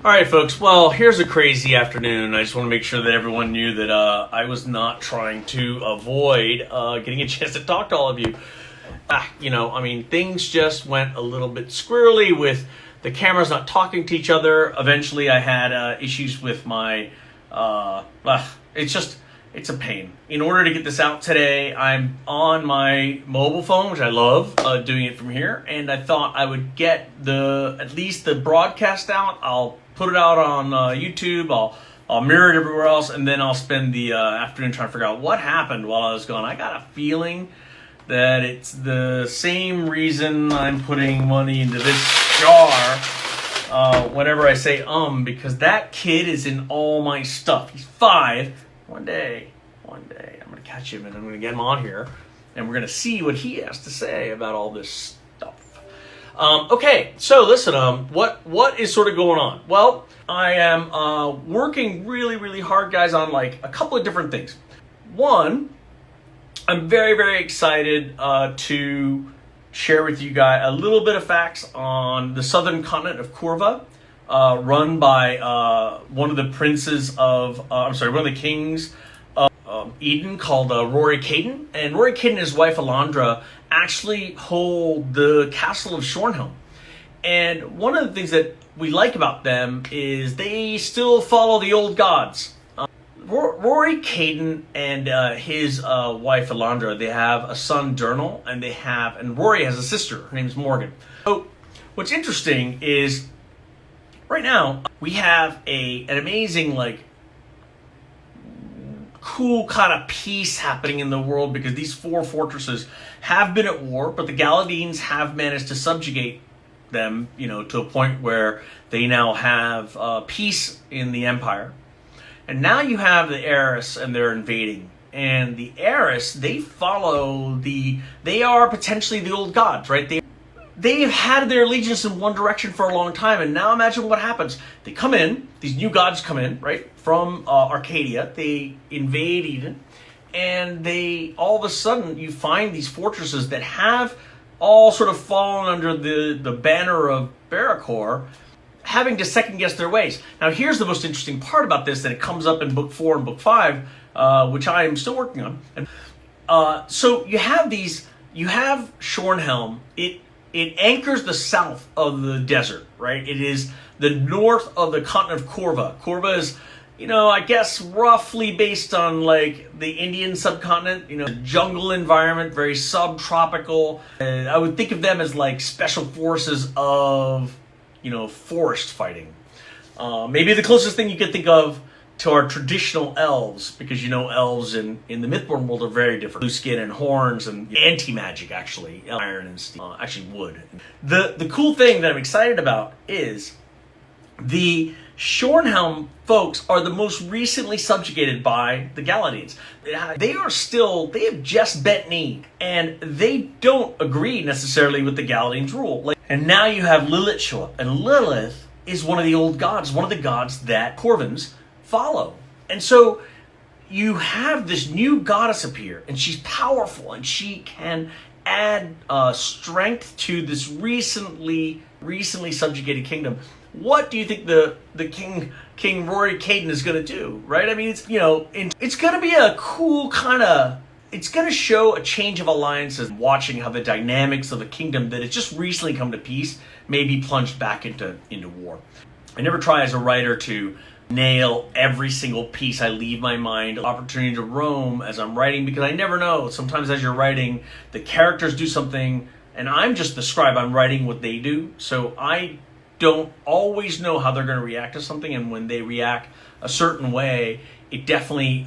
Alright folks, well here's a crazy afternoon. I just want to make sure that everyone knew that I was not trying to avoid getting a chance to talk to all of you. Things just went a little bit squirrely with the cameras not talking to each other. Eventually I had issues with my, it's a pain. In order to get this out today, I'm on my mobile phone, which I love doing it from here, and I thought I would get at least the broadcast out. I'll put it out on YouTube, I'll mirror it everywhere else, and then I'll spend the afternoon trying to figure out what happened while I was gone. I got a feeling that it's the same reason I'm putting money into this jar whenever I say because that kid is in all my stuff. He's 5. One day, I'm going to catch him and I'm going to get him on here and we're going to see what he has to say about all this stuff. Okay, so listen, what is sort of going on? Well, I am working really, really hard, guys, on like a couple of different things. One, I'm very, very excited to share with you guys a little bit of facts on the southern continent of Koorva. Run by one of the kings of Eden called Rory Caden. And Rory Caden and his wife Alandra actually hold the castle of Shornhelm. And one of the things that we like about them is they still follow the old gods. Rory Caden and his wife Alandra, they have a son Durnal, and Rory has a sister. Her name is Morgan. So what's interesting is right now, we have an amazing, cool kind of peace happening in the world because these 4 fortresses have been at war, but the Galadines have managed to subjugate them, to a point where they now have peace in the Empire. And now you have the Aeris, and they're invading. And the Aeris, they are potentially the old gods, right? They've had their allegiance in one direction for a long time, and now imagine what happens. They come in, these new gods come in, right, from Arcadia. They invade Eden, and all of a sudden, you find these fortresses that have all sort of fallen under the banner of Barracor, having to second-guess their ways. Now, here's the most interesting part about this, that it comes up in Book 4 and Book 5, which I am still working on. So you have Shornhelm. It anchors the south of the desert, right? It is the north of the continent of Koorva. Koorva is, I guess roughly based on the Indian subcontinent, jungle environment, very subtropical. I would think of them as special forces of, forest fighting. Maybe the closest thing you could think of to our traditional elves, because elves in the Mythborn world are very different. Blue skin and horns and anti-magic, actually. Iron and steel, actually wood. The cool thing that I'm excited about is the Shornhelm folks are the most recently subjugated by the Galadines. They have just bent knee, and they don't agree necessarily with the Galadines' rule. And now you have Lilith show up, and Lilith is one of the old gods, one of the gods that Corvans follow. And so you have this new goddess appear, and she's powerful, and she can add strength to this recently subjugated kingdom. What do you think the King Rory Caden is going to do, right? I mean, it's going to be a cool kind of, it's going to show a change of alliances, watching how the dynamics of a kingdom that has just recently come to peace may be plunged back into war. I never try as a writer to nail every single piece. I leave my mind opportunity to roam as I'm writing, because I never know. Sometimes as you're writing, the characters do something, and I'm just the scribe. I'm writing what they do, so I don't always know how they're going to react to something, and when they react a certain way, it definitely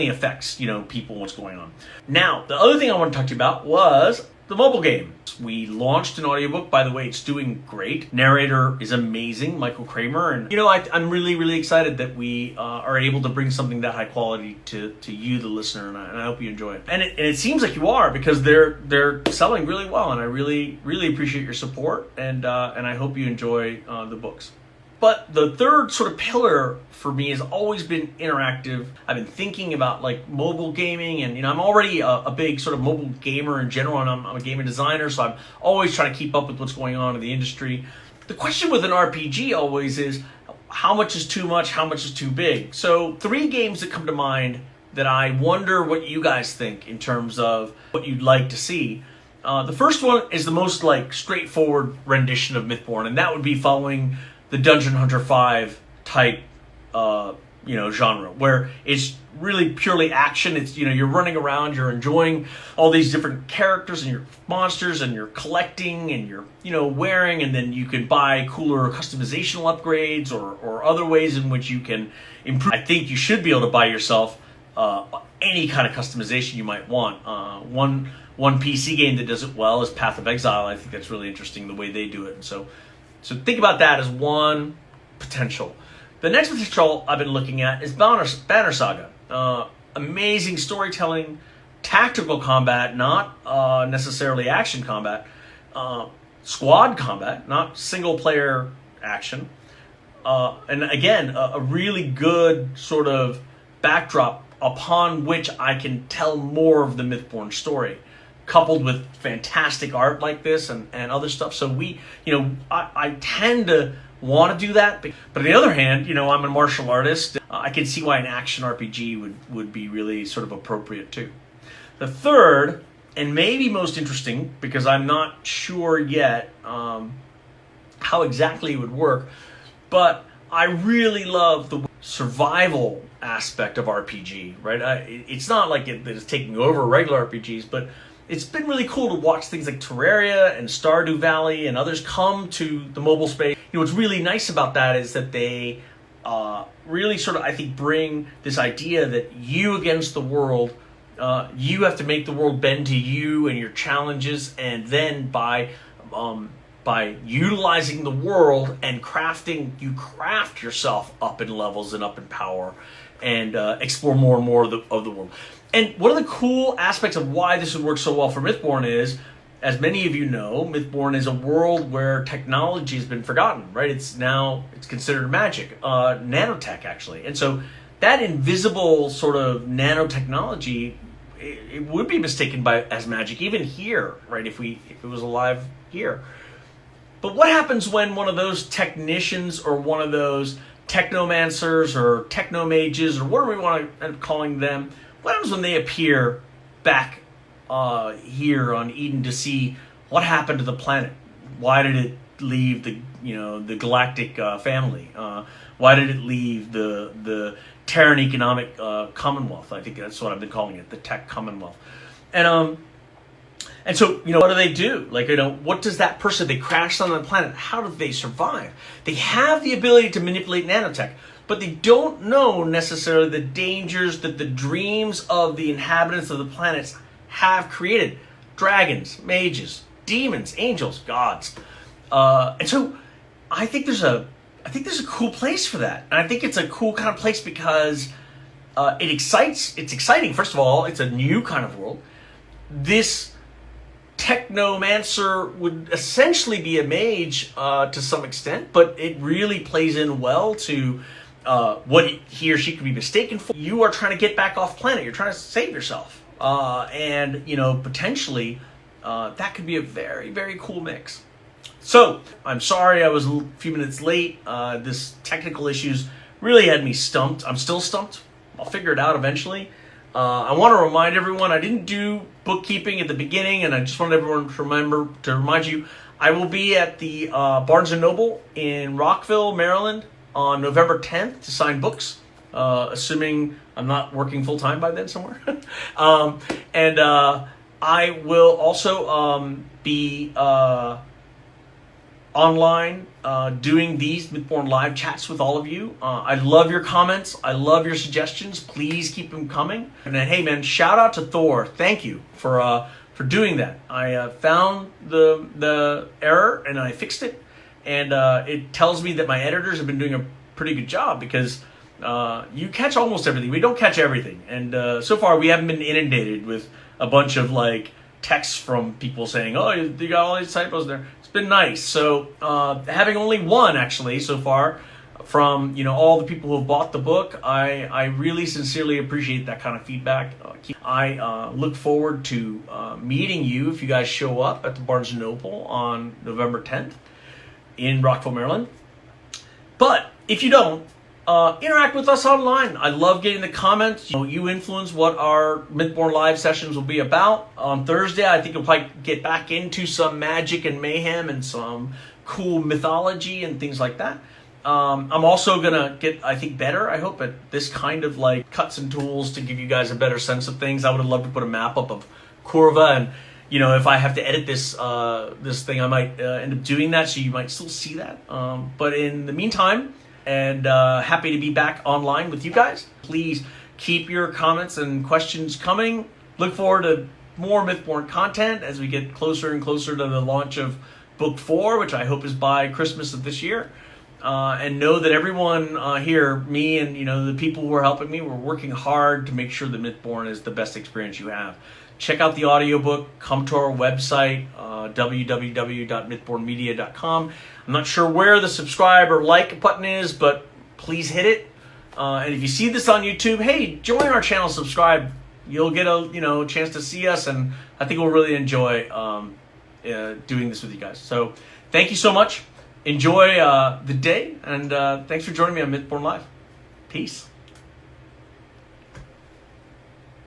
affects people, what's going on. Now, the other thing I want to talk to you about was the mobile game. We launched an audiobook. By the way, it's doing great. Narrator is amazing, Michael Kramer. And, I'm really, really excited that we are able to bring something that high quality to you, the listener, and I hope you enjoy it. And it seems like you are, because they're selling really well, and I really, really appreciate your support, and I hope you enjoy the books. But the third sort of pillar for me has always been interactive. I've been thinking about mobile gaming, and I'm already a big sort of mobile gamer in general, and I'm a gaming designer, so I'm always trying to keep up with what's going on in the industry. The question with an RPG always is, how much is too much, how much is too big. So 3 games that come to mind that I wonder what you guys think in terms of what you'd like to see. The first one is the most like straightforward rendition of Mythborn, and that would be following the Dungeon Hunter 5 type genre, where it's really purely action. It's, you're running around, you're enjoying all these different characters and your monsters, and you're collecting, and you're wearing, and then you can buy cooler customizational upgrades or other ways in which you can improve. I think you should be able to buy yourself any kind of customization you might want. One PC game that does it well is Path of Exile. I think that's really interesting the way they do it. And so think about that as one potential. The next potential I've been looking at is Banner Saga. Amazing storytelling, tactical combat, not necessarily action combat, squad combat, not single player action. And again, a really good sort of backdrop upon which I can tell more of the Mythborn story, coupled with fantastic art like this and other stuff. So I tend to want to do that, but on the other hand, I'm a martial artist. I can see why an action RPG would be really sort of appropriate too. The third, and maybe most interesting, because I'm not sure yet how exactly it would work, but I really love the survival aspect of RPG, right? It's not like that it's taking over regular RPGs, but it's been really cool to watch things like Terraria and Stardew Valley and others come to the mobile space. What's really nice about that is that they really sort of, I think, bring this idea that you against the world, you have to make the world bend to you and your challenges, and then by utilizing the world and crafting, you craft yourself up in levels and up in power, and explore more and more of the world. And one of the cool aspects of why this would work so well for Mythborn is, as many of you know, Mythborn is a world where technology has been forgotten, right? It's considered magic, nanotech actually. And so that invisible sort of nanotechnology, it would be mistaken as magic even here, right? If it was alive here. But what happens when one of those technicians or one of those technomancers or technomages or whatever we want to end up calling them, what happens when they appear back here on Eden to see what happened to the planet? Why did it leave the galactic family? Why did it leave the Terran Economic Commonwealth? I think that's what I've been calling it, the Tech Commonwealth. And so, what do they do? What does that person, they crashed on the planet, how do they survive? They have the ability to manipulate nanotech, but they don't know necessarily the dangers that the dreams of the inhabitants of the planets have created. Dragons, mages, demons, angels, gods. And so I think there's a cool place for that. And I think it's a cool kind of place because it's exciting. First of all, it's a new kind of world. This technomancer would essentially be a mage to some extent, but it really plays in well to what he or she could be mistaken for. You are trying to get back off planet. You're trying to save yourself. And potentially that could be a very, very cool mix. So I'm sorry I was a few minutes late. This technical issues really had me stumped. I'm still stumped. I'll figure it out eventually. I want to remind everyone, I didn't do bookkeeping at the beginning, and I just wanted everyone to remind you, I will be at the Barnes & Noble in Rockville, Maryland on November 10th to sign books, assuming I'm not working full-time by then somewhere. And I will also be online doing these Mythborn live chats with all of you. I love your comments. I love your suggestions. Please keep them coming. And then, hey man, shout out to Thor. Thank you for doing that. I found the error and I fixed it. And it tells me that my editors have been doing a pretty good job because you catch almost everything. We don't catch everything. And so far we haven't been inundated with a bunch of texts from people saying, oh, you got all these typos there. Been nice. So having only one actually so far from all the people who have bought the book, I really sincerely appreciate that kind of feedback. I look forward to meeting you if you guys show up at the Barnes & Noble on November 10th in Rockville, Maryland. But if you don't, interact with us online. I love getting the comments. You influence what our Mythborn live sessions will be about. On Thursday, I think we'll probably get back into some magic and mayhem and some cool mythology and things like that. I'm also gonna get, I think, better, I hope, at this kind of like cuts and tools to give you guys a better sense of things. I would have loved to put a map up of Koorva, and if I have to edit this thing, I might end up doing that, so you might still see that. But in the meantime, and happy to be back online with you guys. Please keep your comments and questions coming. Look forward to more Mythborn content as we get closer and closer to the launch of Book 4, which I hope is by Christmas of this year. And know that everyone here, me and the people who are helping me, we're working hard to make sure that Mythborn is the best experience you have. Check out the audiobook. Come to our website, www.mythbornmedia.com. I'm not sure where the subscribe or like button is, but please hit it. And if you see this on YouTube, hey, join our channel, subscribe. You'll get a chance to see us, and I think we'll really enjoy doing this with you guys. So thank you so much. Enjoy the day, and thanks for joining me on Mythborn Live. Peace.